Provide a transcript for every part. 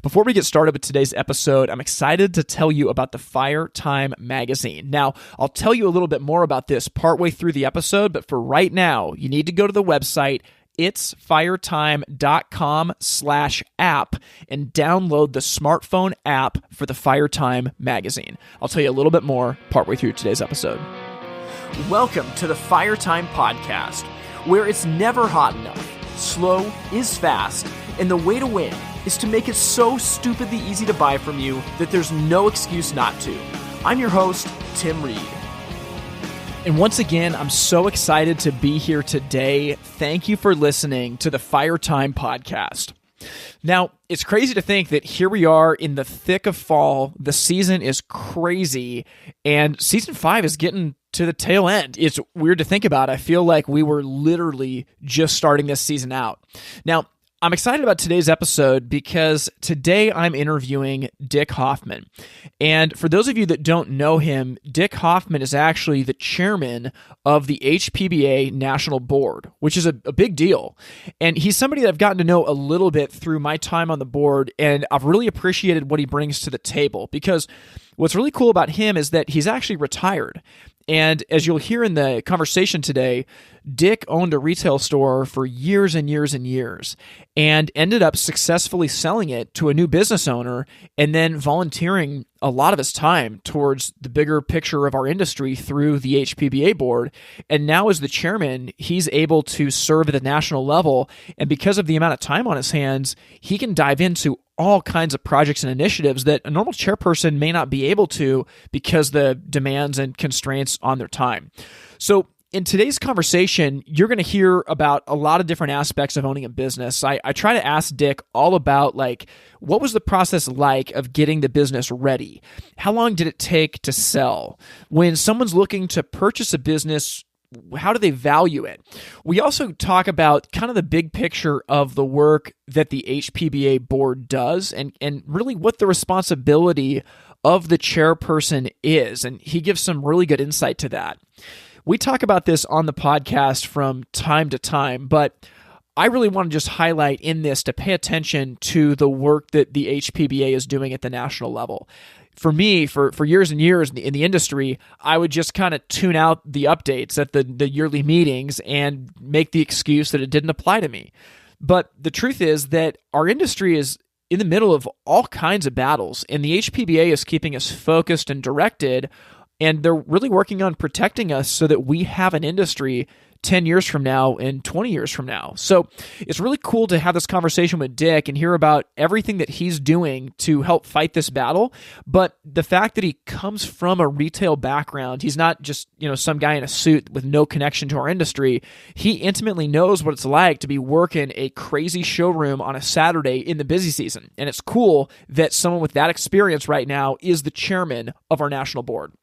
Before we get started with today's episode, I'm excited to tell you about the Fire Time magazine. Now, I'll tell you a little bit more about this partway through the episode, but for right now, you need to go to the website itsfiretime.com/app and download the smartphone app for the Fire Time magazine. I'll tell you a little bit more partway through today's episode. Welcome to the Fire Time podcast, where it's never hot enough, slow is fast, and the way to win is to make it so stupidly easy to buy from you that there's no excuse not to. I'm your host, Tim Reed. And once again, I'm so excited to be here today. Thank you for listening to the Fire Time podcast. Now, it's crazy to think that here we are in the thick of fall. The season is crazy, and season 5 is getting to the tail end. It's weird to think about. I feel like we were literally just starting this season out. Now, I'm excited about today's episode because today I'm interviewing Dick Hoffman. And for those of you that don't know him, Dick Hoffman is actually the chairman of the HPBA National Board, which is a big deal. And he's somebody that I've gotten to know a little bit through my time on the board, and I've really appreciated what he brings to the table because what's really cool about him is that he's actually retired. And as you'll hear in the conversation today, Dick owned a retail store for years and years and years and ended up successfully selling it to a new business owner and then volunteering a lot of his time towards the bigger picture of our industry through the HPBA board. And now as the chairman, he's able to serve at the national level. And because of the amount of time on his hands, he can dive into all kinds of projects and initiatives that a normal chairperson may not be able to because the demands and constraints on their time. So in today's conversation, you're going to hear about a lot of different aspects of owning a business. I try to ask Dick all about what was the process like of getting the business ready? How long did it take to sell? When someone's looking to purchase a business, how do they value it? We also talk about kind of the big picture of the work that the HPBA board does and really what the responsibility of the chairperson is. And he gives some really good insight to that. We talk about this on the podcast from time to time, but I really want to just highlight in this to pay attention to the work that the HPBA is doing at the national level. For me, for years and years in the industry, I would just kind of tune out the updates at the yearly meetings and make the excuse that it didn't apply to me. But the truth is that our industry is in the middle of all kinds of battles, and the HPBA is keeping us focused and directed, and they're really working on protecting us so that we have an industry 10 years from now and 20 years from now. So it's really cool to have this conversation with Dick and hear about everything that he's doing to help fight this battle. But the fact that he comes from a retail background, he's not just, some guy in a suit with no connection to our industry. He intimately knows what it's like to be working a crazy showroom on a Saturday in the busy season. And it's cool that someone with that experience right now is the chairman of our national board.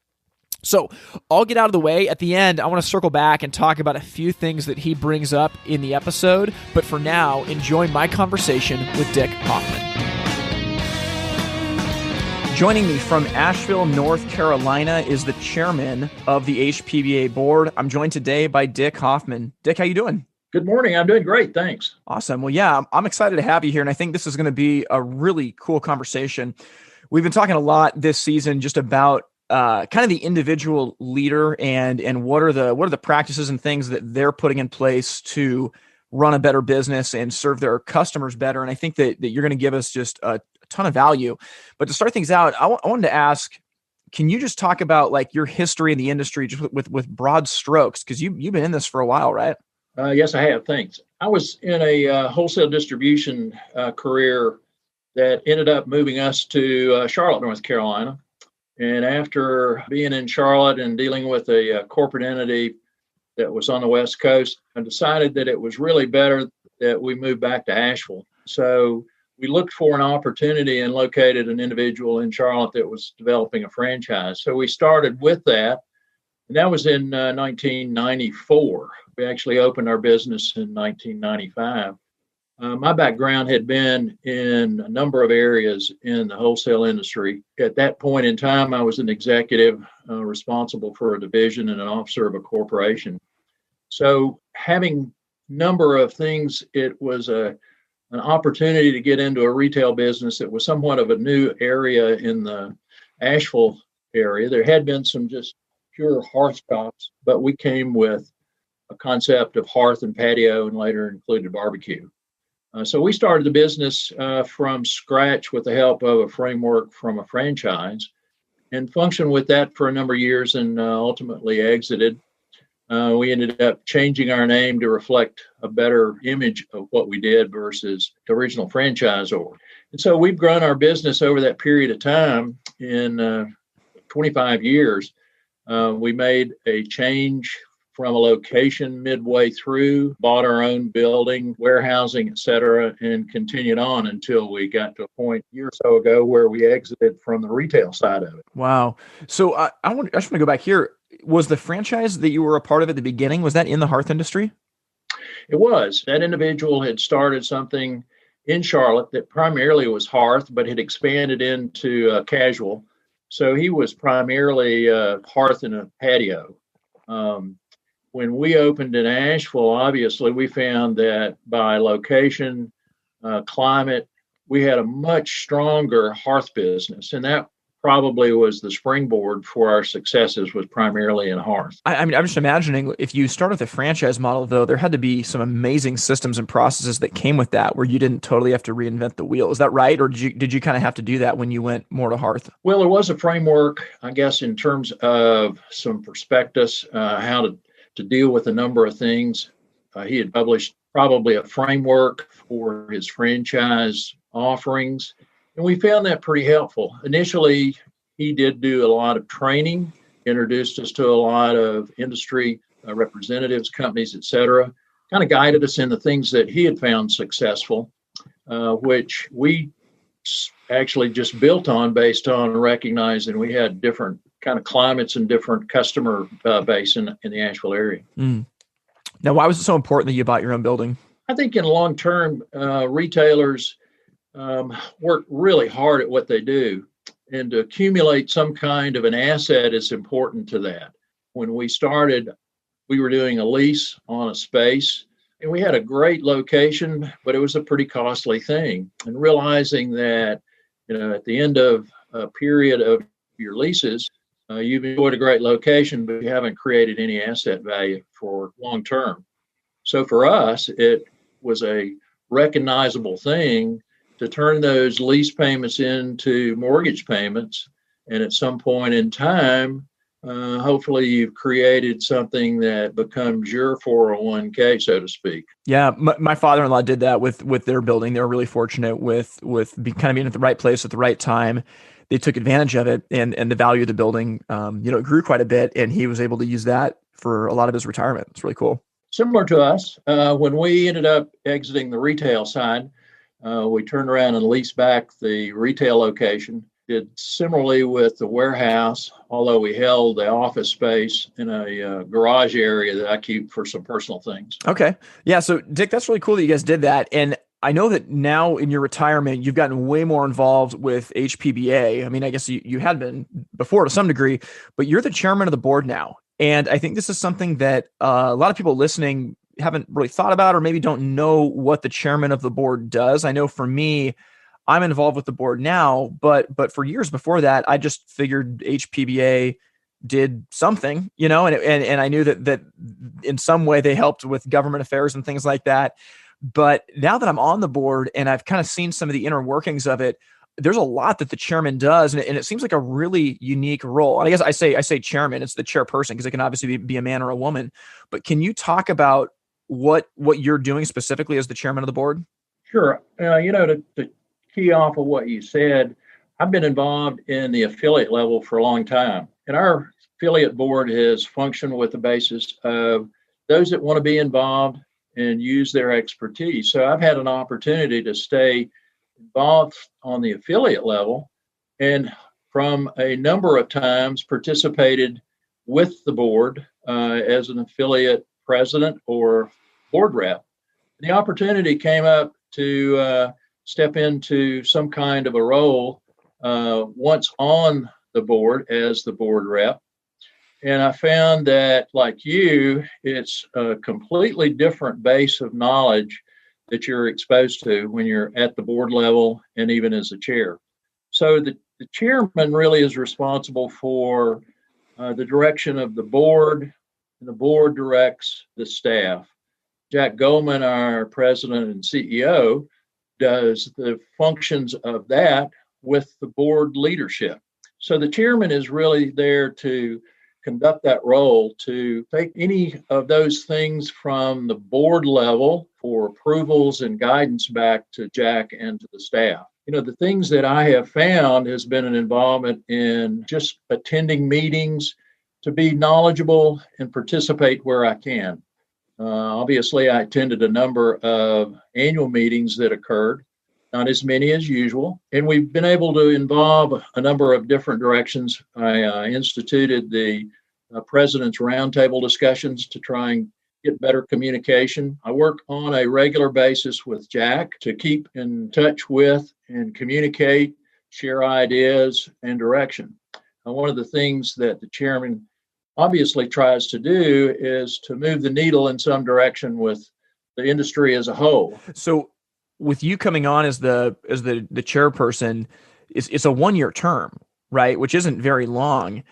So I'll get out of the way. At the end, I want to circle back and talk about a few things that he brings up in the episode. But for now, enjoy my conversation with Dick Hoffman. Joining me from Asheville, North Carolina is the chairman of the HPBA board. I'm joined today by Dick Hoffman. Dick, how you doing? Good morning. I'm doing great. Thanks. Awesome. Well, yeah, I'm excited to have you here. And I think this is going to be a really cool conversation. We've been talking a lot this season just about kind of the individual leader and what are the practices and things that they're putting in place to run a better business and serve their customers better. And I think that you're going to give us just a ton of value. But to start things out, I wanted to ask, can you just talk about your history in the industry just with broad strokes? Because you've been in this for a while, right? Yes, I have. Thanks. I was in a wholesale distribution career that ended up moving us to Charlotte, North Carolina. And after being in Charlotte and dealing with a corporate entity that was on the West Coast, I decided that it was really better that we moved back to Asheville. So we looked for an opportunity and located an individual in Charlotte that was developing a franchise. So we started with that. And that was in 1994. We actually opened our business in 1995. My background had been in a number of areas in the wholesale industry. At that point in time, I was an executive responsible for a division and an officer of a corporation. So having a number of things, it was a an opportunity to get into a retail business that was somewhat of a new area in the Asheville area. There had been some just pure hearth shops, but we came with a concept of hearth and patio and later included barbecue. So we started the business from scratch with the help of a framework from a franchise and functioned with that for a number of years and ultimately exited. We ended up changing our name to reflect a better image of what we did versus the original franchisor. And so we've grown our business over that period of time. In 25 years. We made a change from a location midway through, bought our own building, warehousing, et cetera, and continued on until we got to a point a year or so ago where we exited from the retail side of it. Wow. So I just want to go back here. Was the franchise that you were a part of at the beginning, was that in the hearth industry? It was. That individual had started something in Charlotte that primarily was hearth, but had expanded into casual. So he was primarily hearth and a patio. When we opened in Asheville, obviously, we found that by location, climate, we had a much stronger hearth business. And that probably was the springboard for our successes, was primarily in hearth. I mean, I'm just imagining if you start with a franchise model, though, there had to be some amazing systems and processes that came with that where you didn't totally have to reinvent the wheel. Is that right? Or did you kind of have to do that when you went more to hearth? Well, there was a framework, I guess, in terms of some prospectus, how to deal with a number of things. He had published probably a framework for his franchise offerings, and we found that pretty helpful. Initially, he did do a lot of training, introduced us to a lot of industry representatives, companies, et cetera, kind of guided us in the things that he had found successful, which we actually just built on based on recognizing we had different kind of climates and different customer base in the Asheville area. Mm. Now, why was it so important that you bought your own building? I think in long term, retailers work really hard at what they do, and to accumulate some kind of an asset is important to that. When we started, we were doing a lease on a space, and we had a great location, but it was a pretty costly thing. And realizing that, at the end of a period of your leases, you've enjoyed a great location, but you haven't created any asset value for long term. So for us, it was a recognizable thing to turn those lease payments into mortgage payments. And at some point in time, hopefully you've created something that becomes your 401k, so to speak. Yeah, my father-in-law did that with their building. They were really fortunate with kind of being at the right place at the right time. They took advantage of it, and the value of the building, it grew quite a bit, and he was able to use that for a lot of his retirement. It's really cool. Similar to us, when we ended up exiting the retail side, we turned around and leased back the retail location. Did similarly with the warehouse, although we held the office space in a garage area that I keep for some personal things. Okay. Yeah. So Dick, that's really cool that you guys did that. And I know that now in your retirement, you've gotten way more involved with HPBA. I mean, I guess you had been before to some degree, but you're the chairman of the board now. And I think this is something that a lot of people listening haven't really thought about, or maybe don't know what the chairman of the board does. I know for me, I'm involved with the board now, but for years before that, I just figured HPBA did something, and I knew that in some way they helped with government affairs and things like that. But now that I'm on the board and I've kind of seen some of the inner workings of it, there's a lot that the chairman does, and it seems like a really unique role. And I guess I say chairman, it's the chairperson, because it can obviously be a man or a woman. But can you talk about what you're doing specifically as the chairman of the board? Sure. To key off of what you said, I've been involved in the affiliate level for a long time. And our affiliate board has functioned with the basis of those that want to be involved and use their expertise. So I've had an opportunity to stay involved on the affiliate level, and from a number of times participated with the board as an affiliate president or board rep. The opportunity came up to step into some kind of a role once on the board as the board rep. And I found that, like you, it's a completely different base of knowledge that you're exposed to when you're at the board level and even as a chair. So the chairman really is responsible for the direction of the board, and the board directs the staff. Jack Goldman, our president and CEO, does the functions of that with the board leadership. So the chairman is really there to conduct that role, to take any of those things from the board level for approvals and guidance back to Jack and to the staff. The things that I have found has been an involvement in just attending meetings to be knowledgeable and participate where I can. Obviously, I attended a number of annual meetings that occurred, not as many as usual, and we've been able to involve a number of different directions. I instituted the President's Roundtable discussions to try and get better communication. I work on a regular basis with Jack to keep in touch with and communicate, share ideas and direction. One of the things that the chairman obviously tries to do is to move the needle in some direction with the industry as a whole. So with you coming on as the chairperson, it's a 1-year term, right? Which isn't very long.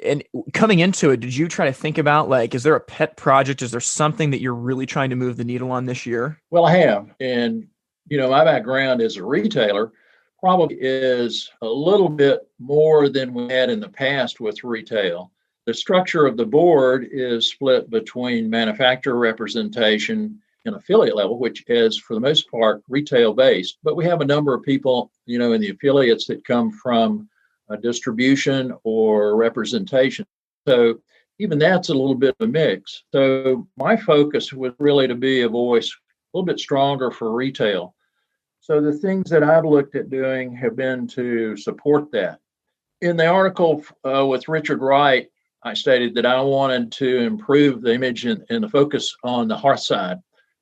And coming into it, did you try to think about, is there a pet project? Is there something that you're really trying to move the needle on this year? Well, I have. And, my background as a retailer probably is a little bit more than we had in the past with retail. The structure of the board is split between manufacturer representation and affiliate level, which is for the most part retail based. But we have a number of people, in the affiliates that come from distribution or representation. So even that's a little bit of a mix. So my focus was really to be a voice a little bit stronger for retail. So the things that I've looked at doing have been to support that. In the article with Richard Wright, I stated that I wanted to improve the image and the focus on the hearth side.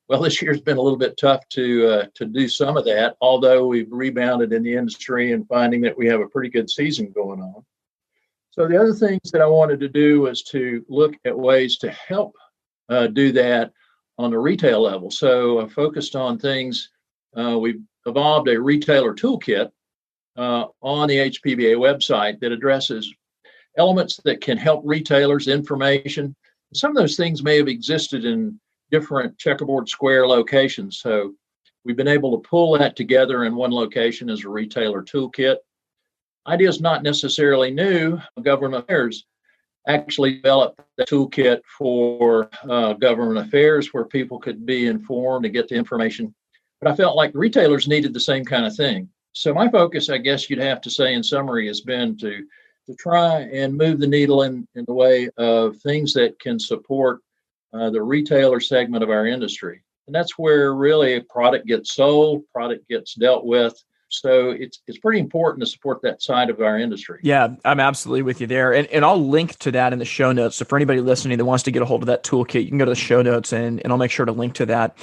Well, this year's been a little bit tough to do some of that, although we've rebounded in the industry and finding that we have a pretty good season going on. So the other things that I wanted to do was to look at ways to help do that on the retail level. So I focused on things. We've evolved a retailer toolkit on the HPBA website that addresses elements that can help retailers, information. Some of those things may have existed in different checkerboard square locations. So we've been able to pull that together in one location as a retailer toolkit. Idea is not necessarily new. Government affairs actually developed the toolkit for government affairs where people could be informed and get the information. But I felt like retailers needed the same kind of thing. So my focus, I guess you'd have to say in summary, has been to try and move the needle in the way of things that can support the retailer segment of our industry. And that's where really a product gets sold, product gets dealt with. So it's pretty important to support that side of our industry. Yeah, I'm absolutely with you there. And I'll link to that in the show notes. So for anybody listening that wants to get a hold of that toolkit, you can go to the show notes and I'll make sure to link to that.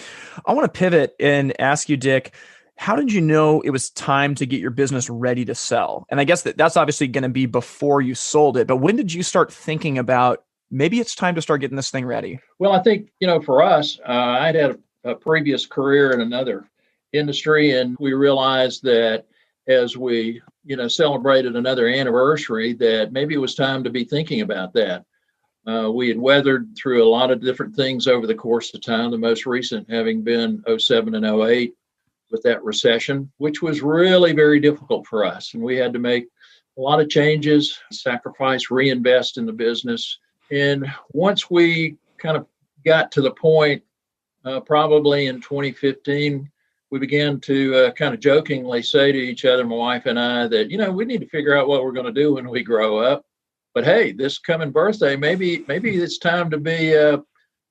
I want to pivot and ask you, Dick, how did you know it was time to get your business ready to sell? And I guess that's obviously going to be before you sold it. But when did you start thinking about maybe it's time to start getting this thing ready? Well, I think, for us, I'd had a previous career in another industry, and we realized that as we, celebrated another anniversary, that maybe it was time to be thinking about that. We had weathered through a lot of different things over the course of time, the most recent having been 07 and 08 with that recession, which was really very difficult for us. And we had to make a lot of changes, sacrifice, reinvest in the business. And once we kind of got to the point, probably in 2015, we began to kind of jokingly say to each other, my wife and I, that, we need to figure out what we're going to do when we grow up. But hey, this coming birthday, maybe it's time to be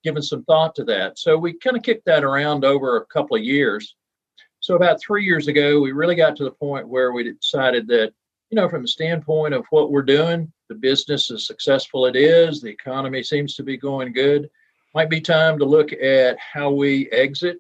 giving some thought to that. So we kind of kicked that around over a couple of years. So about 3 years ago, we really got to the point where we decided that, from the standpoint of what we're doing, the business as successful it is, the economy seems to be going good, might be time to look at how we exit,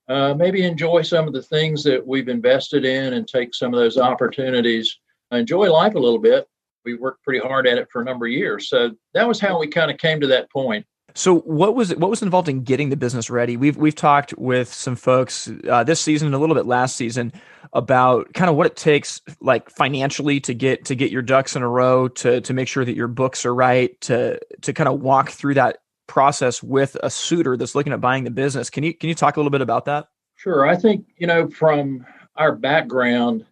maybe enjoy some of the things that we've invested in and take some of those opportunities, enjoy life a little bit. We worked pretty hard at it for a number of years. So that was how we kind of came to that point. So what was involved in getting the business ready? We've talked with some folks this season and a little bit last season about kind of what it takes, like financially, to get your ducks in a row, to make sure that your books are right, to kind of walk through that process with a suitor that's looking at buying the business. Can you talk a little bit about that? Sure. I think, from our background,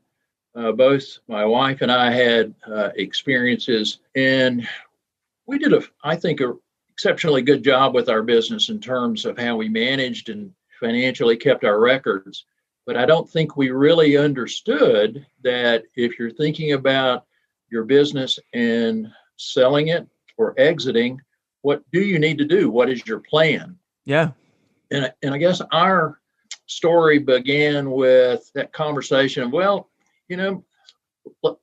both my wife and I had experiences, and we did I think, a exceptionally good job with our business in terms of how we managed and financially kept our records. But I don't think we really understood that if you're thinking about your business and selling it or exiting, what do you need to do? What is your plan? Yeah. And I guess our story began with that conversation of, well,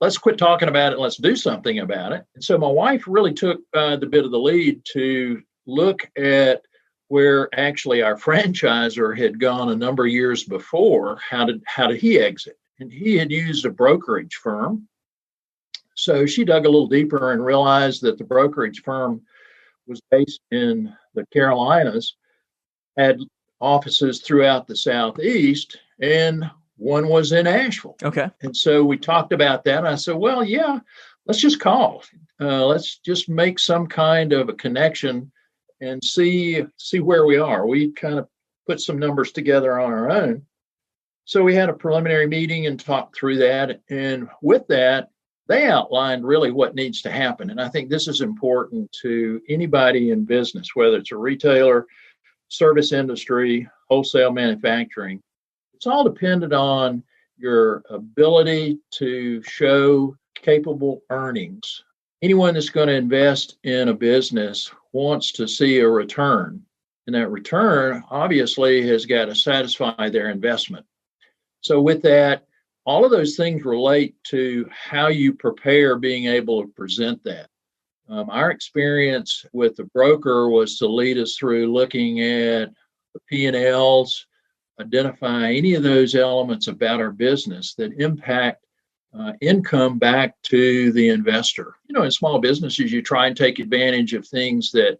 let's quit talking about it. Let's do something about it. And so my wife really took the bit of the lead to look at where actually our franchisor had gone a number of years before. How did he exit? And he had used a brokerage firm. So she dug a little deeper and realized that the brokerage firm was based in the Carolinas, had offices throughout the Southeast, and one was in Asheville. Okay. And so we talked about that. And I said, well, yeah, let's just call. Let's just make some kind of a connection and see where we are. We kind of put some numbers together on our own. So we had a preliminary meeting and talked through that. And with that, they outlined really what needs to happen. And I think this is important to anybody in business, whether it's a retailer, service industry, wholesale manufacturing. It's all dependent on your ability to show capable earnings. Anyone that's going to invest in a business wants to see a return. And that return obviously has got to satisfy their investment. So with that, all of those things relate to how you prepare being able to present that. Our experience with the broker was to lead us through looking at the P&Ls, identify any of those elements about our business that impact income back to the investor. In small businesses, you try and take advantage of things that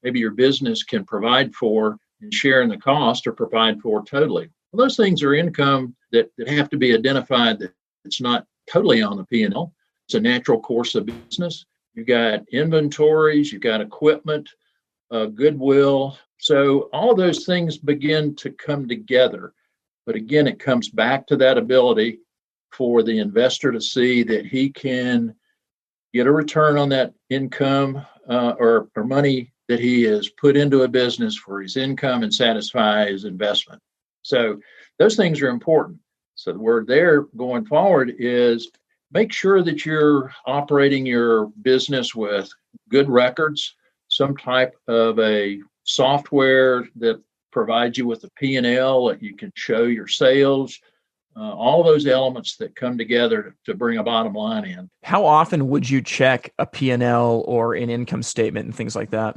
maybe your business can provide for and share in the cost or provide for totally. Well, those things are income that have to be identified, that it's not totally on the P&L. It's a natural course of business. You've got inventories, you've got equipment, goodwill. So all of those things begin to come together. But again, it comes back to that ability for the investor to see that he can get a return on that income or money that he has put into a business for his income and satisfy his investment. So those things are important. So the word there going forward is make sure that you're operating your business with good records, some type of a software that provides you with a P&L that you can show your sales, all those elements that come together to bring a bottom line in. How often would you check a P&L or an income statement and things like that?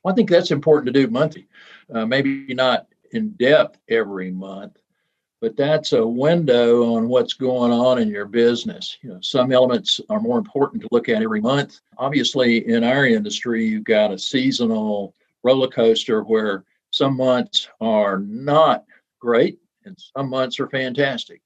Well, I think that's important to do monthly, maybe not in depth every month, but that's a window on what's going on in your business. Some elements are more important to look at every month. Obviously, in our industry, you've got a seasonal roller coaster where some months are not great and some months are fantastic.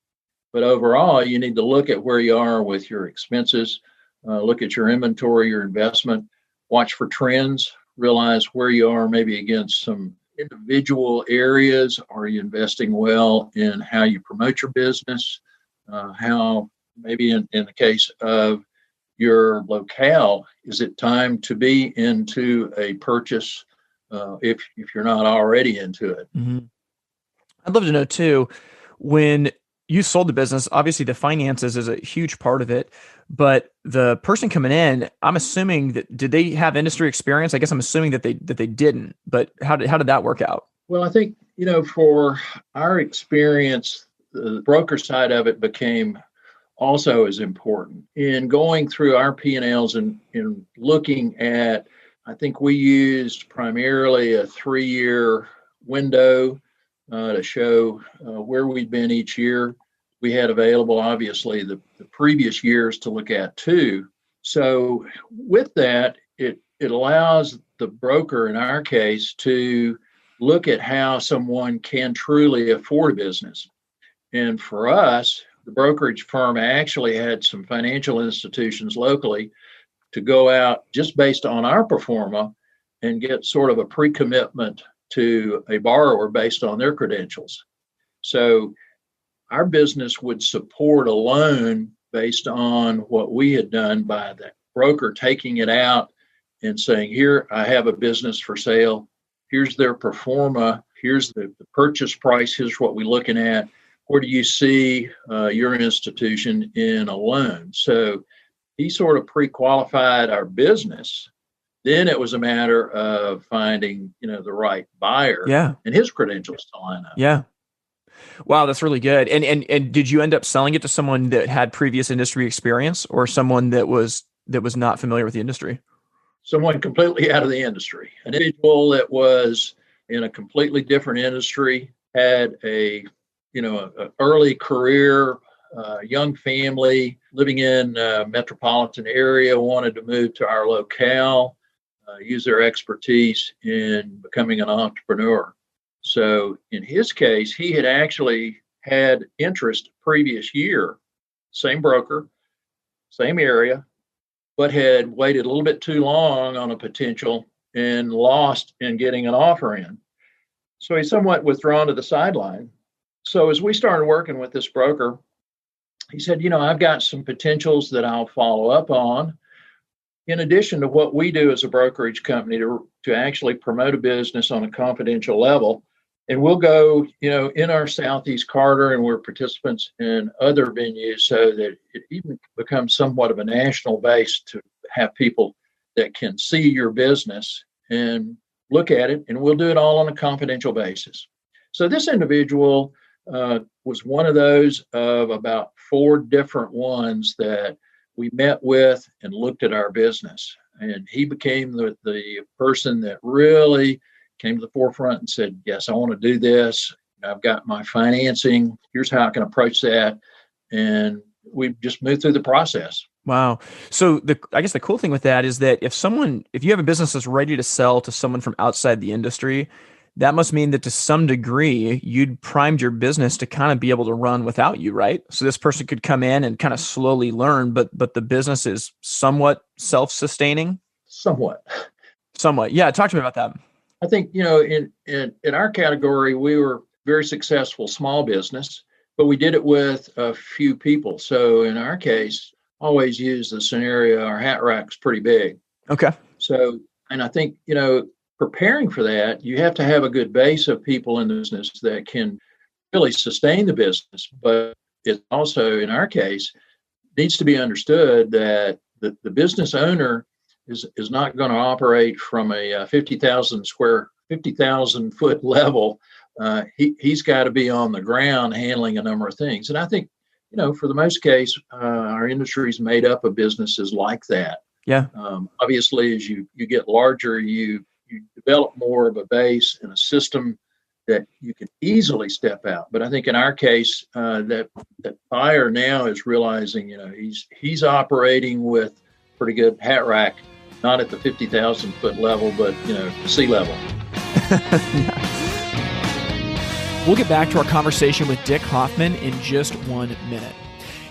But overall, you need to look at where you are with your expenses, look at your inventory, your investment, watch for trends, realize where you are maybe against some individual areas. Are you investing well in how you promote your business? How maybe in the case of your locale, is it time to be into a purchase if you're not already into it? Mm-hmm. I'd love to know too, when you sold the business, obviously the finances is a huge part of it, but the person coming in, I'm assuming that, did they have industry experience? I guess I'm assuming that they didn't, but how did that work out? Well, I think, for our experience, the broker side of it became also as important. In going through our P&Ls and looking at, I think we used primarily a 3-year window to show where we'd been each year. We had available, obviously, the previous years to look at too. So with that, it allows the broker in our case to look at how someone can truly afford a business. And for us, the brokerage firm actually had some financial institutions locally to go out just based on our pro forma and get sort of a pre-commitment to a borrower based on their credentials. So our business would support a loan based on what we had done by the broker taking it out and saying, here, I have a business for sale. Here's their pro forma. Here's the purchase price. Here's what we're looking at. Where do you see your institution in a loan? So he sort of pre-qualified our business. Then it was a matter of finding, the right buyer and his credentials to line up. Yeah. Wow, that's really good. And did you end up selling it to someone that had previous industry experience or someone that was not familiar with the industry? Someone completely out of the industry. An individual that was in a completely different industry, had a early career, young family living in a metropolitan area, wanted to move to our locale, use their expertise in becoming an entrepreneur. So in his case, he had actually had interest previous year, same broker, same area, but had waited a little bit too long on a potential and lost in getting an offer in. So he's somewhat withdrawn to the sideline. So as we started working with this broker, he said, I've got some potentials that I'll follow up on, in addition to what we do as a brokerage company to actually promote a business on a confidential level. And we'll go, in our Southeast corridor, and we're participants in other venues so that it even becomes somewhat of a national base to have people that can see your business and look at it, and we'll do it all on a confidential basis. So this individual was one of those of about 4 different ones that we met with and looked at our business. And he became the person that really came to the forefront and said, yes, I want to do this. I've got my financing. Here's how I can approach that. And we just moved through the process. Wow. So I guess the cool thing with that is that if you have a business that's ready to sell to someone from outside the industry, that must mean that to some degree, you'd primed your business to kind of be able to run without you, right? So this person could come in and kind of slowly learn, but the business is somewhat self-sustaining? Somewhat. Yeah. Talk to me about that. I think, in our category, we were very successful small business, but we did it with a few people. So in our case, always use the scenario, our hat rack's pretty big. Okay. So, and I think, preparing for that, you have to have a good base of people in the business that can really sustain the business. But it also, in our case, needs to be understood that the business owner is not going to operate from a 50,000 foot level. He's got to be on the ground handling a number of things. And I think, for the most case, our industry is made up of businesses like that. Yeah. Obviously, as you get larger, you develop more of a base and a system that you can easily step out. But I think in our case, that buyer now is realizing, he's operating with pretty good hat rack, not at the 50,000 foot level, but sea level. We'll get back to our conversation with Dick Hoffman in just 1 minute.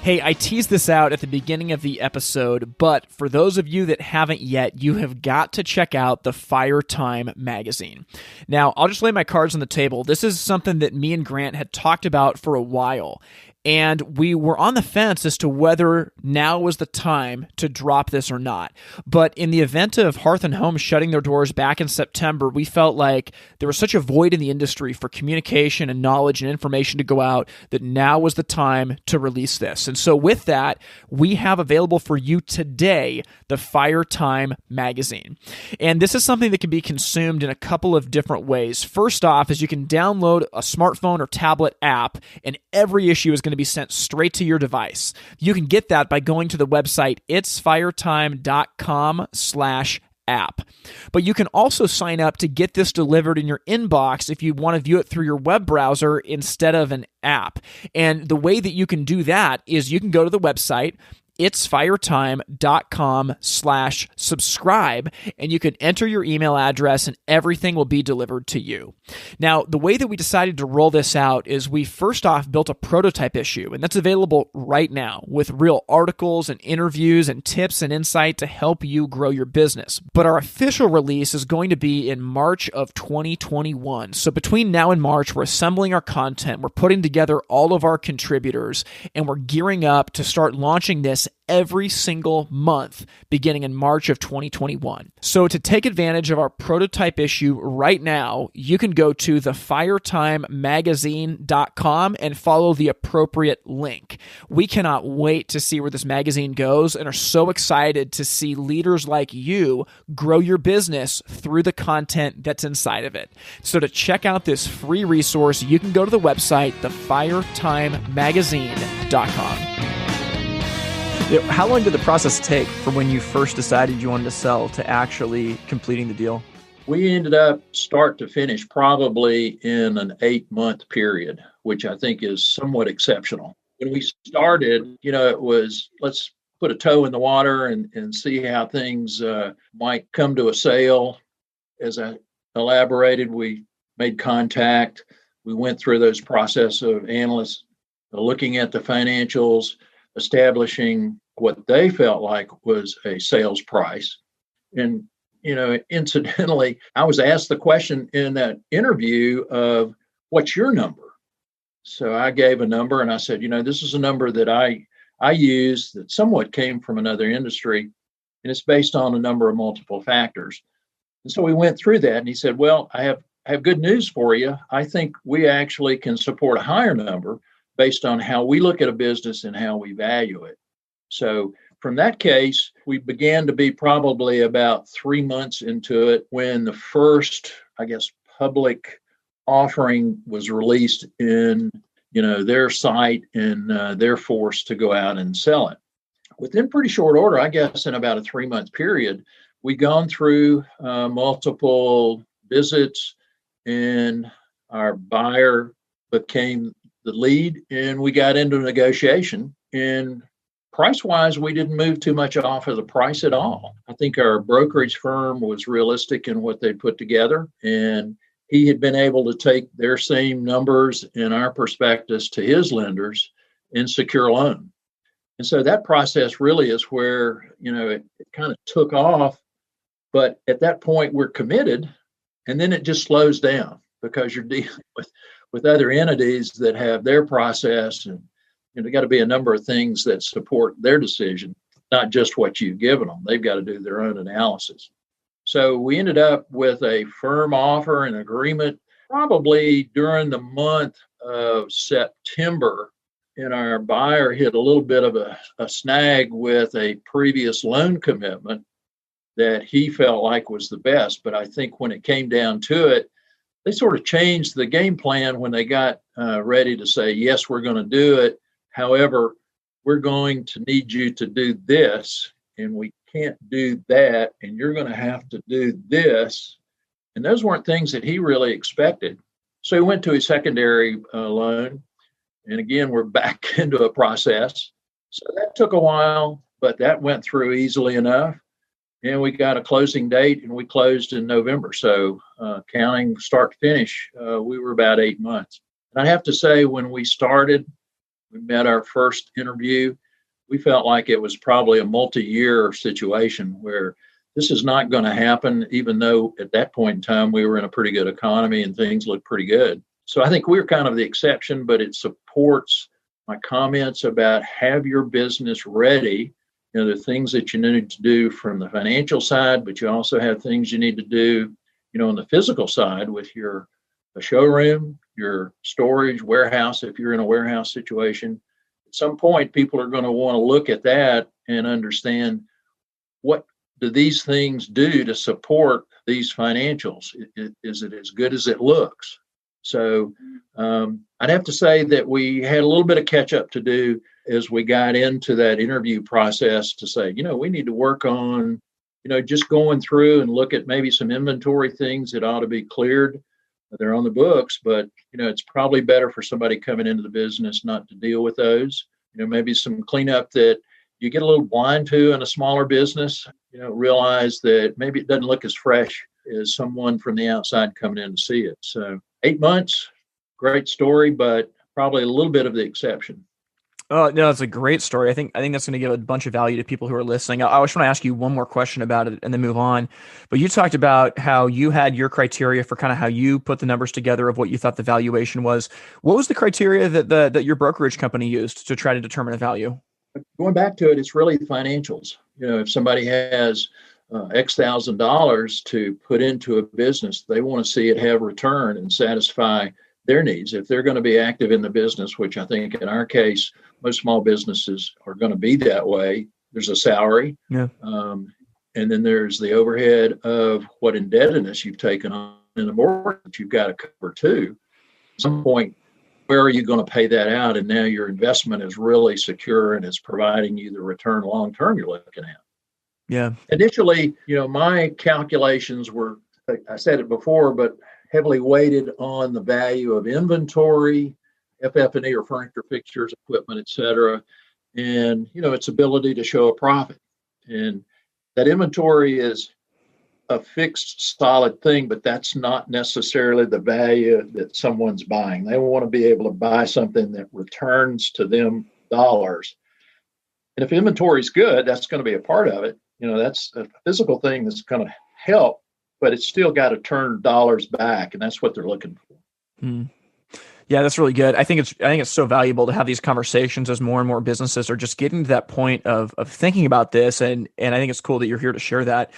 Hey, I teased this out at the beginning of the episode, but for those of you that haven't yet, you have got to check out the Fire Time magazine. Now, I'll just lay my cards on the table. This is something that me and Grant had talked about for a while, and we were on the fence as to whether now was the time to drop this or not. But in the event of Hearth and Home shutting their doors back in September, we felt like there was such a void in the industry for communication and knowledge and information to go out that now was the time to release this. And so with that, we have available for you today the Fire Time magazine. And this is something that can be consumed in a couple of different ways. First off is you can download a smartphone or tablet app, and every issue is going to be sent straight to your device. You can get that by going to the website itsfiretime.com/app. But you can also sign up to get this delivered in your inbox if you want to view it through your web browser instead of an app. And the way that you can do that is you can go to the website, itsfiretime.com/subscribe, and you can enter your email address and everything will be delivered to you. Now, the way that we decided to roll this out is we first off built a prototype issue, and that's available right now with real articles and interviews and tips and insight to help you grow your business. But our official release is going to be in March of 2021. So between now and March, we're assembling our content, we're putting together all of our contributors, and we're gearing up to start launching this every single month beginning in March of 2021. So to take advantage of our prototype issue right now, you can go to thefiretimemagazine.com and follow the appropriate link. We cannot wait to see where this magazine goes and are so excited to see leaders like you grow your business through the content that's inside of it. So to check out this free resource, you can go to the website, thefiretimemagazine.com. How long did the process take from when you first decided you wanted to sell to actually completing the deal? We ended up start to finish probably in an 8-month period, which I think is somewhat exceptional. When we started, it was, let's put a toe in the water and see how things might come to a sale. As I elaborated, we made contact. We went through those process of analysts looking at the financials, establishing what they felt like was a sales price. And, incidentally, I was asked the question in that interview of, what's your number? So I gave a number and I said, this is a number that I use that somewhat came from another industry, and it's based on a number of multiple factors. And so we went through that and he said, well, I have good news for you. I think we actually can support a higher number based on how we look at a business and how we value it. So from that case, we began to be probably about 3 months into it when the first, public offering was released in, their site, and they're forced to go out and sell it. Within pretty short order, in about a 3-month period, we'd gone through multiple visits, and our buyer became the lead, and we got into negotiation. And price-wise, we didn't move too much off of the price at all. I think our brokerage firm was realistic in what they put together, and he had been able to take their same numbers in our prospectus to his lenders and secure a loan. And so that process really is where, it kind of took off. But at that point, we're committed, and then it just slows down because you're dealing with other entities that have their process, and there got to be a number of things that support their decision, not just what you've given them. They've got to do their own analysis. So we ended up with a firm offer and agreement probably during the month of September, and our buyer hit a little bit of a snag with a previous loan commitment that he felt like was the best. But I think when it came down to it, they sort of changed the game plan when they got ready to say, yes, we're going to do it. However, we're going to need you to do this, and we can't do that, and you're going to have to do this. And those weren't things that he really expected. So he went to a secondary loan. And again, we're back into a process. So that took a while, but that went through easily enough. And we got a closing date, and we closed in November. So counting start to finish, we were about 8 months. And I have to say, when we started, we met our first interview, we felt like it was probably a multi-year situation where this is not going to happen, even though at that point in time, we were in a pretty good economy and things looked pretty good. So I think we're kind of the exception, but it supports my comments about have your business ready. The things that you need to do from the financial side, but you also have things you need to do, on the physical side with your showroom, your storage, warehouse, if you're in a warehouse situation. At some point, people are going to want to look at that and understand, what do these things do to support these financials? Is it as good as it looks? So I'd have to say that we had a little bit of catch up to do as we got into that interview process to say, we need to work on, just going through and look at maybe some inventory things that ought to be cleared. They're on the books, but, it's probably better for somebody coming into the business not to deal with those. Maybe some cleanup that, you get a little blind to in a smaller business, realize that maybe it doesn't look as fresh as someone from the outside coming in to see it. So 8 months, great story, but probably a little bit of the exception. Oh, no, that's a great story. I think that's going to give a bunch of value to people who are listening. I just want to ask you one more question about it and then move on. But you talked about how you had your criteria for kind of how you put the numbers together of what you thought the valuation was. What was the criteria that your brokerage company used to try to determine a value? Going back to it, it's really financials. If somebody has X thousand dollars to put into a business, they want to see it have return and satisfy their needs. If they're going to be active in the business, which I think in our case, most small businesses are going to be that way, there's a salary. Yeah. And then there's the overhead of what indebtedness you've taken on in the mortgage you've got to cover too. At some point, where are you going to pay that out? And now your investment is really secure and it's providing you the return long-term you're looking at. Yeah. Initially, my calculations were, I said it before, but heavily weighted on the value of inventory, FF&E or furniture, fixtures, equipment, et cetera, and, its ability to show a profit. And that inventory is a fixed, solid thing, but that's not necessarily the value that someone's buying. They want to be able to buy something that returns to them dollars. And if inventory is good, that's going to be a part of it. That's a physical thing that's going to help, but it's still got to turn dollars back, and that's what they're looking for. Yeah, that's really good. I think it's so valuable to have these conversations as more and more businesses are just getting to that point of thinking about this, and I think it's cool that you're here to share that.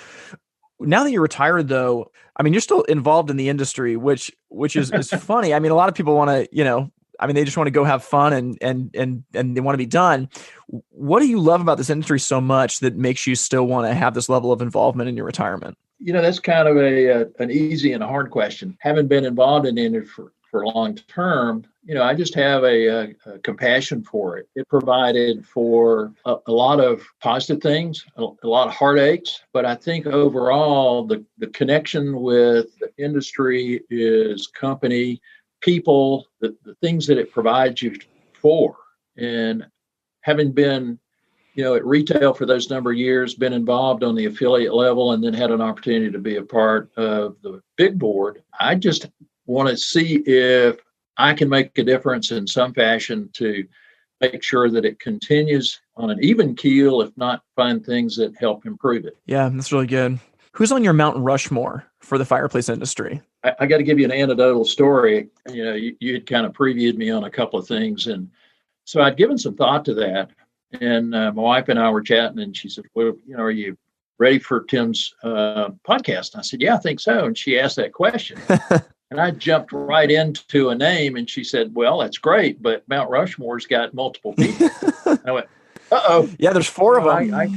Now that you're retired, though, I mean, you're still involved in the industry, which is funny. I mean, a lot of people want to, they just want to go have fun and they want to be done. What do you love about this industry so much that makes you still want to have this level of involvement in your retirement? That's kind of an easy and a hard question. Having been involved in the industry for long term, I just have a compassion for it. It provided for a lot of positive things, a lot of heartaches, but I think overall the connection with the industry is company, people, the things that it provides you for. And having been, at retail for those number of years, been involved on the affiliate level, and then had an opportunity to be a part of the big board, I just want to see if I can make a difference in some fashion to make sure that it continues on an even keel, if not find things that help improve it. Yeah, that's really good. Who's on your Mount Rushmore for the fireplace industry? I got to give you an anecdotal story. You had kind of previewed me on a couple of things. And so I'd given some thought to that. And my wife and I were chatting, and she said, well, are you ready for Tim's podcast? And I said, yeah, I think so. And she asked that question. And I jumped right into a name, and she said, well, that's great, but Mount Rushmore's got multiple people. I went, uh-oh. Yeah, there's 4 of them. I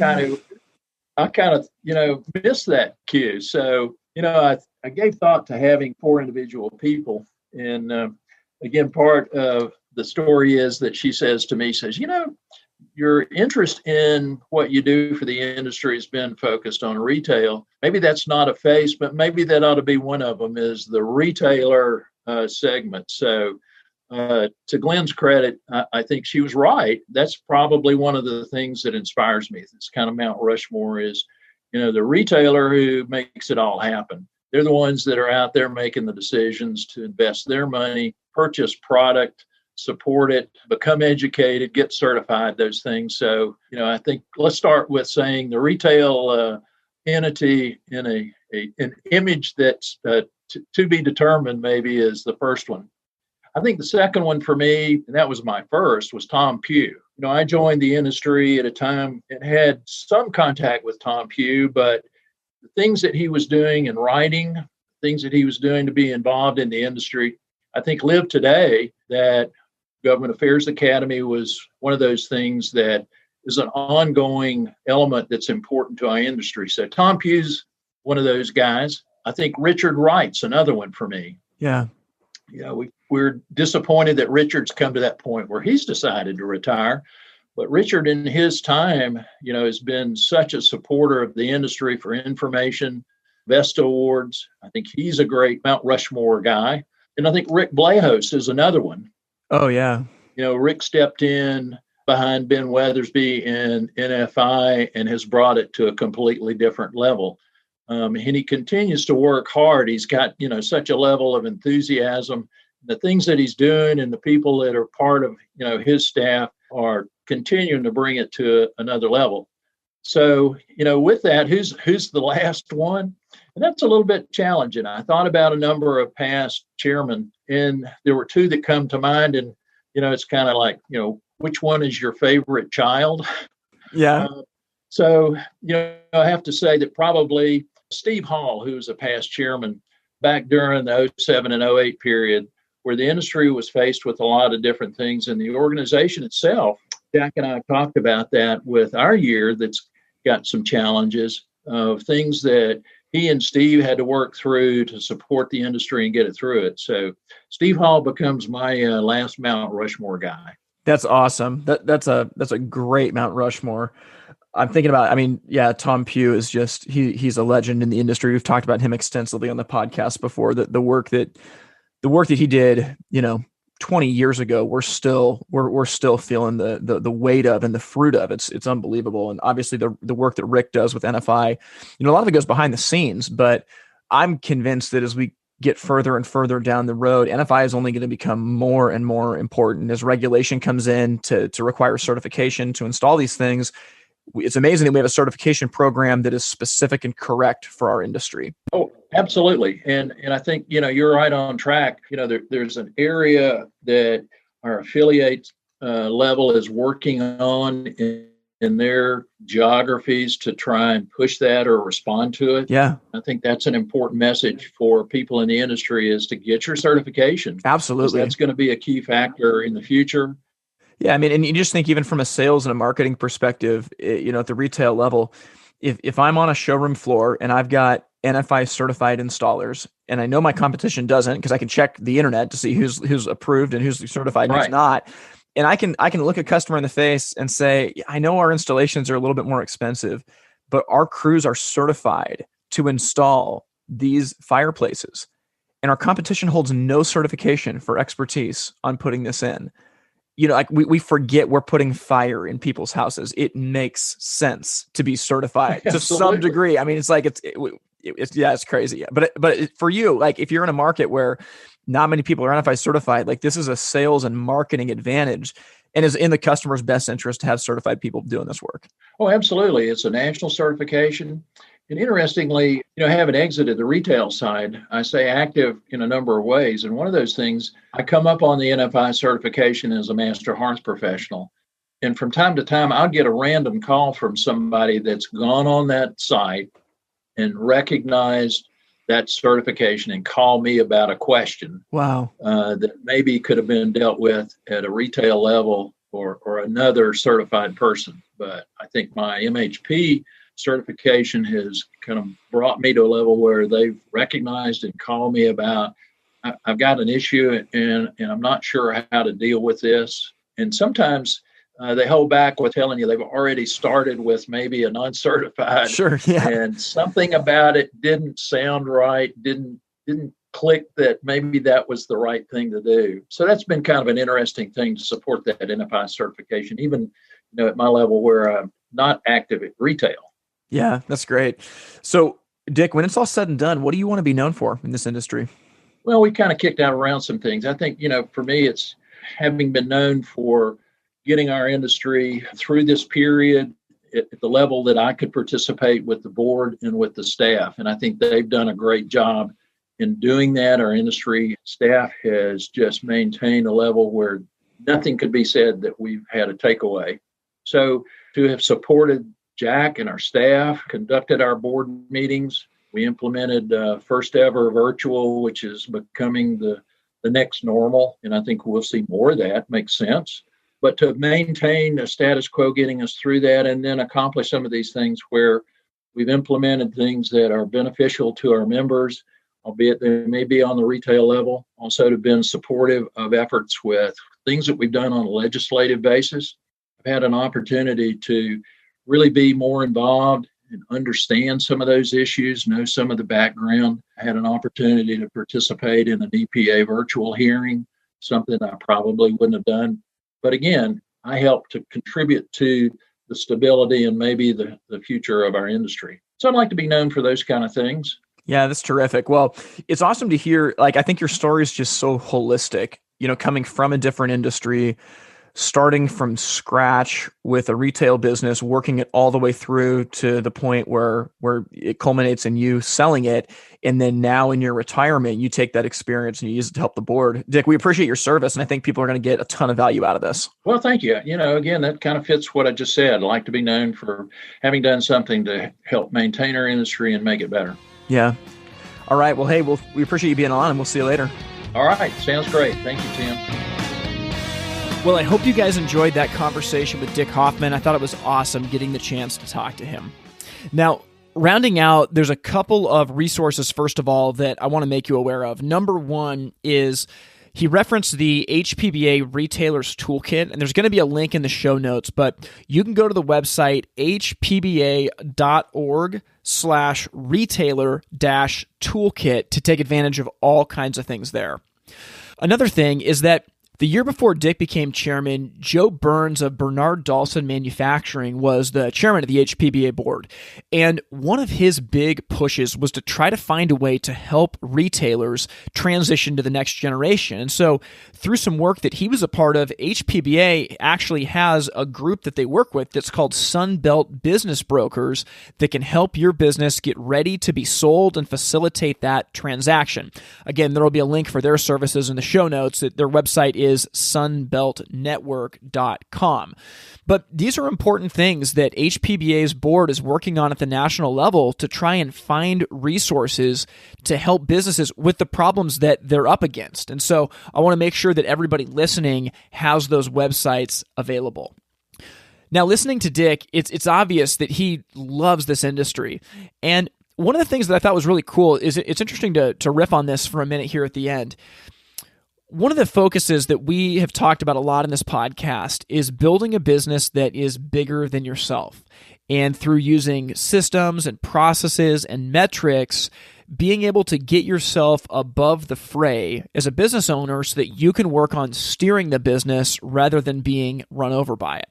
kind of, missed that cue. So, I gave thought to having 4 individual people. And again, part of the story is that she says to me, your interest in what you do for the industry has been focused on retail. Maybe that's not a face, but maybe that ought to be one of them, is the retailer segment. So to Glenn's credit, I think she was right. That's probably one of the things that inspires me. It's kind of Mount Rushmore is, the retailer who makes it all happen. They're the ones that are out there making the decisions to invest their money, purchase product, support it, become educated, get certified, those things. So, I think let's start with saying the retail entity in an image that's to be determined maybe is the first one. I think the second one for me, and that was my first, was Tom Pugh. I joined the industry at a time and had some contact with Tom Pugh, but the things that he was doing in writing, things that he was doing to be involved in the industry, I think live today. That Government Affairs Academy was one of those things that is an ongoing element that's important to our industry. So Tom Pugh's one of those guys. I think Richard Wright's another one for me. Yeah. We're disappointed that Richard's come to that point where he's decided to retire. But Richard, in his time, has been such a supporter of the industry for information, Vesta Awards. I think he's a great Mount Rushmore guy. And I think Rick Blahos is another one. Oh, yeah. Rick stepped in behind Ben Weathersby in NFI and has brought it to a completely different level. And he continues to work hard. He's got, such a level of enthusiasm. The things that he's doing and the people that are part of, his staff are continuing to bring it to another level. So, with that, who's the last one? And that's a little bit challenging. I thought about a number of past chairmen, and there were two that come to mind. And, it's kind of like, which one is your favorite child? Yeah. So, I have to say that probably Steve Hall, who's a past chairman back during the 07 and 08 period, where the industry was faced with a lot of different things, and the organization itself, Jack and I talked about that with our year that's got some challenges of things that he and Steve had to work through to support the industry and get it through it. So Steve Hall becomes my last Mount Rushmore guy. That's awesome. That's a great Mount Rushmore. I'm thinking about, Tom Pugh is just, he's a legend in the industry. We've talked about him extensively on the podcast before. The work that he did, 20 years ago, we're still feeling the weight of and the fruit of. It's unbelievable. And obviously the work that Rick does with NFI, a lot of it goes behind the scenes, but I'm convinced that as we get further and further down the road, NFI is only going to become more and more important as regulation comes in to require certification to install these things. It's amazing that we have a certification program that is specific and correct for our industry. Oh, absolutely. And I think, you're right on track. There's an area that our affiliate level is working on in their geographies to try and push that or respond to it. Yeah. I think that's an important message for people in the industry is to get your certification. Absolutely. That's going to be a key factor in the future. Yeah, and you just think even from a sales and a marketing perspective, at the retail level, if I'm on a showroom floor and I've got NFI certified installers, and I know my competition doesn't because I can check the internet to see who's approved and who's certified and who's not, and I can look a customer in the face and say, I know our installations are a little bit more expensive, but our crews are certified to install these fireplaces, and our competition holds no certification for expertise on putting this in. We forget we're putting fire in people's houses. It makes sense to be certified to some degree. It's like, it's crazy. But for you, like if you're in a market where not many people are NFI certified, like this is a sales and marketing advantage and is in the customer's best interest to have certified people doing this work. Oh, absolutely. It's a national certification. And interestingly, having exited the retail side, I stay active in a number of ways. And one of those things, I come up on the NFI certification as a master hearth professional. And from time to time, I'll get a random call from somebody that's gone on that site and recognized that certification and call me about a question. Wow. That maybe could have been dealt with at a retail level or another certified person. But I think my MHP certification has kind of brought me to a level where they've recognized and called me about, I've got an issue and I'm not sure how to deal with this. And sometimes they hold back with telling you they've already started with maybe a non-certified. Sure, yeah. And something about it didn't sound right, didn't click that maybe that was the right thing to do. So that's been kind of an interesting thing to support that NFI certification, even at my level where I'm not active at retail. Yeah, that's great. So, Dick, when it's all said and done, what do you want to be known for in this industry? Well, we kind of kicked out around some things. I think, for me, it's having been known for getting our industry through this period at the level that I could participate with the board and with the staff. And I think they've done a great job in doing that. Our industry staff has just maintained a level where nothing could be said that we've had a takeaway. So to have supported Jack and our staff, conducted our board meetings. We implemented first ever virtual, which is becoming the next normal. And I think we'll see more of that. Makes sense. But to maintain a status quo, getting us through that, and then accomplish some of these things where we've implemented things that are beneficial to our members, albeit they may be on the retail level. Also to been supportive of efforts with things that we've done on a legislative basis. I've had an opportunity to really be more involved and understand some of those issues, know some of the background. I had an opportunity to participate in an EPA virtual hearing, something I probably wouldn't have done. But again, I help to contribute to the stability and maybe the future of our industry. So I'd like to be known for those kind of things. Yeah, that's terrific. Well, it's awesome to hear. Like, I think your story is just so holistic, coming from a different industry, starting from scratch with a retail business, working it all the way through to the point where it culminates in you selling it. And then now in your retirement, you take that experience and you use it to help the board. Dick, we appreciate your service. And I think people are going to get a ton of value out of this. Well, thank you. Again, that kind of fits what I just said. I'd like to be known for having done something to help maintain our industry and make it better. Yeah. All right. Well, hey, we appreciate you being on, and we'll see you later. All right. Sounds great. Thank you, Tim. Well, I hope you guys enjoyed that conversation with Dick Hoffman. I thought it was awesome getting the chance to talk to him. Now, rounding out, there's a couple of resources, first of all, that I want to make you aware of. Number one is he referenced the HPBA Retailer's Toolkit, and there's going to be a link in the show notes, but you can go to the website hpba.org/retailer-toolkit to take advantage of all kinds of things there. Another thing is that the year before Dick became chairman, Joe Burns of Bernard Dawson Manufacturing was the chairman of the HPBA board. And one of his big pushes was to try to find a way to help retailers transition to the next generation. And so through some work that he was a part of, HPBA actually has a group that they work with that's called Sunbelt Business Brokers that can help your business get ready to be sold and facilitate that transaction. Again, there will be a link for their services in the show notes. Their website is sunbeltnetwork.com. But these are important things that HPBA's board is working on at the national level to try and find resources to help businesses with the problems that they're up against. And so I want to make sure that everybody listening has those websites available. Now, listening to Dick, it's obvious that he loves this industry. And one of the things that I thought was really cool is it's interesting to riff on this for a minute here at the end. One of the focuses that we have talked about a lot in this podcast is building a business that is bigger than yourself. And through using systems and processes and metrics, being able to get yourself above the fray as a business owner so that you can work on steering the business rather than being run over by it.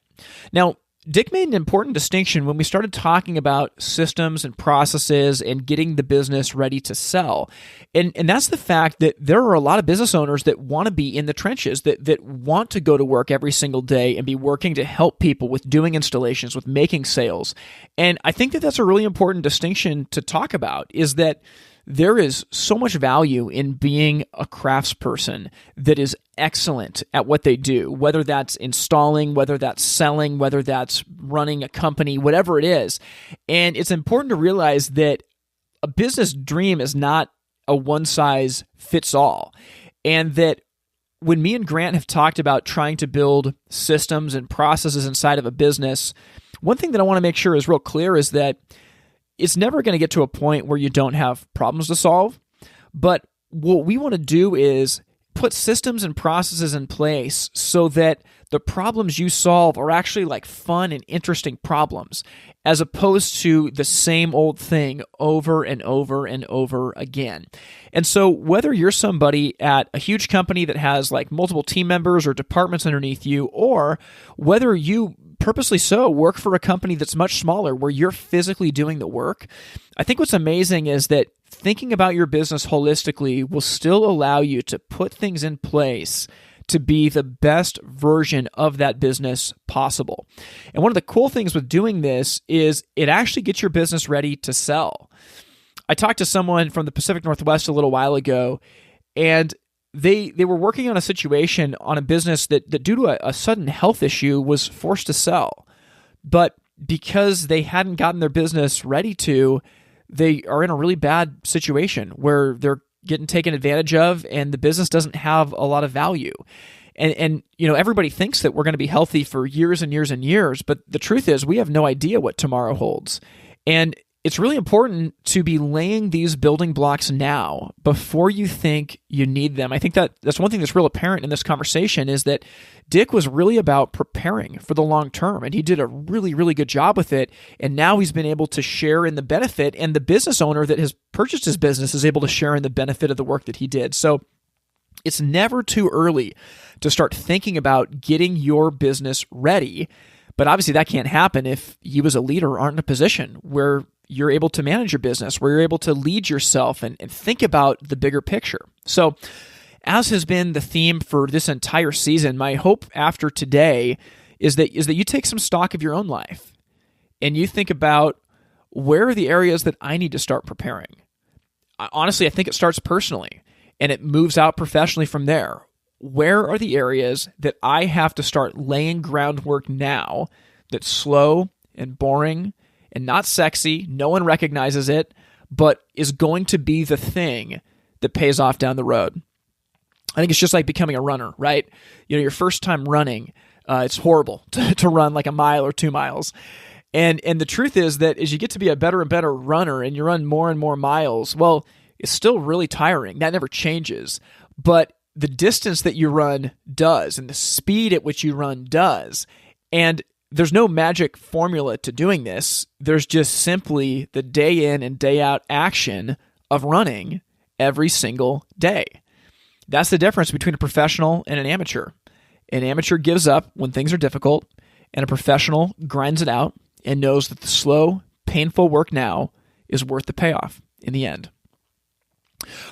Now, Dick made an important distinction when we started talking about systems and processes and getting the business ready to sell. And that's the fact that there are a lot of business owners that want to be in the trenches, that want to go to work every single day and be working to help people with doing installations, with making sales. And I think that that's a really important distinction to talk about, is that there is so much value in being a craftsperson that is excellent at what they do, whether that's installing, whether that's selling, whether that's running a company, whatever it is. And it's important to realize that a business dream is not a one-size-fits-all. And that when me and Grant have talked about trying to build systems and processes inside of a business, one thing that I want to make sure is real clear is that it's never going to get to a point where you don't have problems to solve. But what we want to do is put systems and processes in place so that the problems you solve are actually like fun and interesting problems, as opposed to the same old thing over and over and over again. And so whether you're somebody at a huge company that has like multiple team members or departments underneath you, or whether you purposely so work for a company that's much smaller where you're physically doing the work, I think what's amazing is that thinking about your business holistically will still allow you to put things in place to be the best version of that business possible. And one of the cool things with doing this is it actually gets your business ready to sell. I talked to someone from the Pacific Northwest a little while ago, and they were working on a situation on a business that due to a sudden health issue was forced to sell. But because they hadn't gotten their business ready to, they are in a really bad situation where they're getting taken advantage of and the business doesn't have a lot of value. And everybody thinks that we're going to be healthy for years and years and years, but the truth is we have no idea what tomorrow holds. And it's really important to be laying these building blocks now before you think you need them. I think that's one thing that's real apparent in this conversation is that Dick was really about preparing for the long term, and he did a really, really good job with it. And now he's been able to share in the benefit, and the business owner that has purchased his business is able to share in the benefit of the work that he did. So It's never too early to start thinking about getting your business ready. But obviously that can't happen if you as a leader aren't in a position where you're able to manage your business, where you're able to lead yourself and think about the bigger picture. So as has been the theme for this entire season, my hope after today is that you take some stock of your own life and you think about, where are the areas that I need to start preparing? Honestly, I think it starts personally and it moves out professionally from there. Where are the areas that I have to start laying groundwork now that's slow and boring and not sexy, no one recognizes it, but is going to be the thing that pays off down the road? I think it's just like becoming a runner, right? Your first time running, it's horrible to run like a mile or 2 miles. And the truth is that as you get to be a better and better runner and you run more and more miles, well, it's still really tiring. That never changes. But the distance that you run does, and the speed at which you run does. And there's no magic formula to doing this. There's just simply the day in and day out action of running every single day. That's the difference between a professional and an amateur. An amateur gives up when things are difficult, and a professional grinds it out and knows that the slow, painful work now is worth the payoff in the end.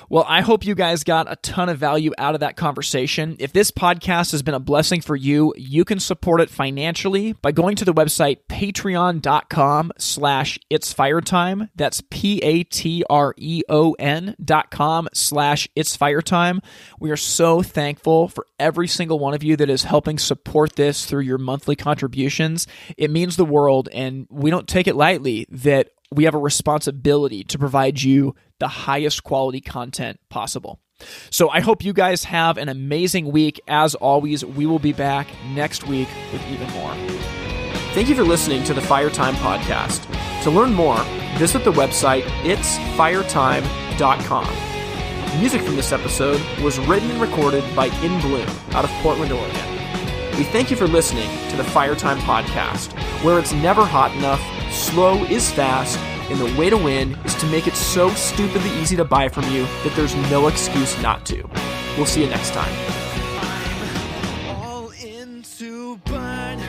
Well, I hope you guys got a ton of value out of that conversation. If this podcast has been a blessing for you, you can support it financially by going to the website patreon.com/itsfiretime. That's patreon.com/itsfiretime. We are so thankful for every single one of you that is helping support this through your monthly contributions. It means the world, and we don't take it lightly that we have a responsibility to provide you the highest quality content possible. So I hope you guys have an amazing week. As always, we will be back next week with even more. Thank you for listening to the Fire Time Podcast. To learn more, visit the website itsfiretime.com. Music from this episode was written and recorded by In Bloom out of Portland, Oregon. We thank you for listening to the Fire Time Podcast, where it's never hot enough, slow is fast, and the way to win is to make it so stupidly easy to buy from you that there's no excuse not to. We'll see you next time. I'm all in to burn.